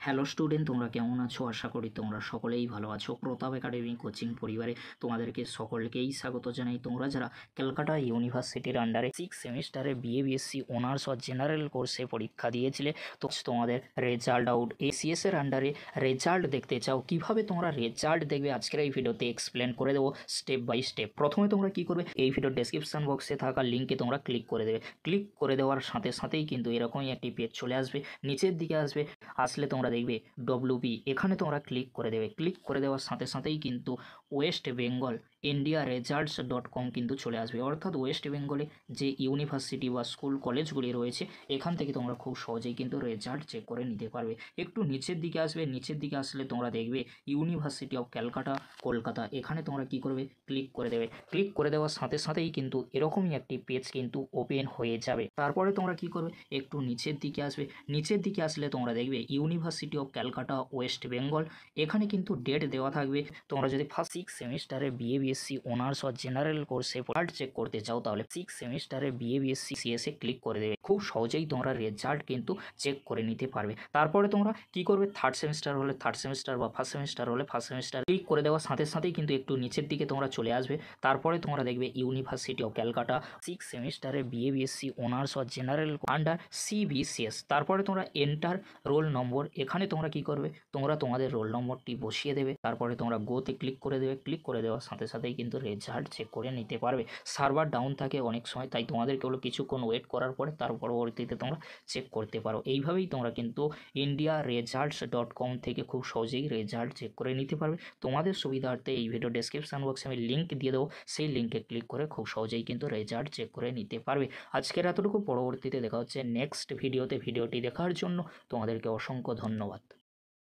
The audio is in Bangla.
হ্যালো স্টুডেন্ট, তোমরা কেমন আছো? আশা করি তোমরা সকলেই ভালো আছো। প্রতাপ একাডেমি কোচিং পরিবারে তোমাদেরকে সকলকেই স্বাগত জানাই। তোমরা যারা ক্যালকাটা ইউনিভার্সিটির আন্ডারে 6 সেমিস্টারে বিএসসি অনার্স ও জেনারেল কোর্সে পরীক্ষা দিয়েছিলে, তো তোমাদের রেজাল্ট আউট এসিএস এর আন্ডারে রেজাল্ট দেখতে চাও, কিভাবে তোমরা রেজাল্ট দেখবে আজকের এই ভিডিওতে এক্সপ্লেন করে দেবো স্টেপ বাই স্টেপ। প্রথমে তোমরা কি করবে, এই ভিডিওর ডেসক্রিপশন বক্সে থাকা লিঙ্কে তোমরা ক্লিক করে দেবে। ক্লিক করে দেওয়ার সাথে সাথেই কিন্তু এরকমই একটি পেজ চলে আসবে। নিচের দিকে আসলে তোমরা দেখবে ডব্লিউবি, এখানে তোমরা ক্লিক করে দেবে। ক্লিক করে দেওয়ার সাথে সাথেই কিন্তু West Bengal India results .com কিন্তু চলে আসবে। অর্থাৎ ওয়েস্ট বেঙ্গলে যে ইউনিভার্সিটি বা স্কুল কলেজগুলি রয়েছে, এখান থেকে তোমরা খুব সহজেই কিন্তু রেজাল্ট চেক করে নিতে পারবে। একটু নিচের দিকে আসবে, নিচের দিকে আসলে তোমরা দেখবে ইউনিভার্সিটি অফ ক্যালকাটা কলকাতা, এখানে তোমরা কি করবে, ক্লিক করে দেবে। ক্লিক করে দেওয়ার সাথে সাথেই কিন্তু এরকমই একটি পেজ কিন্তু ওপেন হয়ে যাবে। তারপরে তোমরা কি করবে, একটু নিচের দিকে আসবে। নিচের দিকে আসলে তোমরা দেখবে university of Calcutta West Bengal, এখানে কিন্তু ডেট দেওয়া থাকবে। তোমরা যদি ফার্স্ট 6 সেমিস্টারে বিএসসি অনার্স ও জেনারেল কোর্সে রেজাল্ট চেক করতে চাও, তাহলে 6 সেমিস্টারে বিএসসি সিএসএ ক্লিক করে দেবে। খুব সহজেই তোমরা রেজাল্ট কিন্তু চেক করে নিতে পারবে। তারপরে তোমরা কি করবে, থার্ড সেমিস্টার হলে থার্ড সেমিস্টার বা ফার্স্ট সেমিস্টার হলে ফার্স্ট সেমিস্টার ক্লিক করে দেওয়ার সাথে সাথেই কিন্তু একটু নিচের দিকে তোমরা চলে আসবে। তারপরে তোমরা দেখবে ইউনিভার্সিটি অফ ক্যালকাটা 6 সেমিস্টারে বিএসসি অনার্স ও জেনারেল আন্ডার সিবিসিএস। তারপরে তোমরা এন্টার রোল নম্বর, এখানে তোমরা কি করবে, তোমরা তোমাদের রোল নম্বরটি বসিয়ে দেবে। তারপরে তোমরা গোতে ক্লিক করে দেবে। ক্লিক করে দেওয়ার সাথে সাথেই কিন্তু রেজাল্ট চেক করে নিতে পারবে। সার্ভার ডাউন থাকে অনেক সময়, তাই তোমাদেরকে হলো কিছুক্ষণ ওয়েট করার পরে তার পরবর্তীতে তোমরা চেক করতে পারো। এইভাবেই তোমরা কিন্তু ইন্ডিয়া রেজাল্টস .com থেকে খুব সহজেই রেজাল্ট চেক করে নিতে পারবে। তোমাদের সুবিধার্থে এই ভিডিও ডেসক্রিপশন বক্সে আমি লিঙ্ক দিয়ে দেবো, সেই লিঙ্কে ক্লিক করে খুব সহজেই কিন্তু রেজাল্ট চেক করে নিতে পারবে। আজকের এতটুকু, পরবর্তীতে দেখা হচ্ছে নেক্সট ভিডিওতে। ভিডিওটি দেখার জন্য তোমাদেরকে অসংখ্য ধন্যবাদ।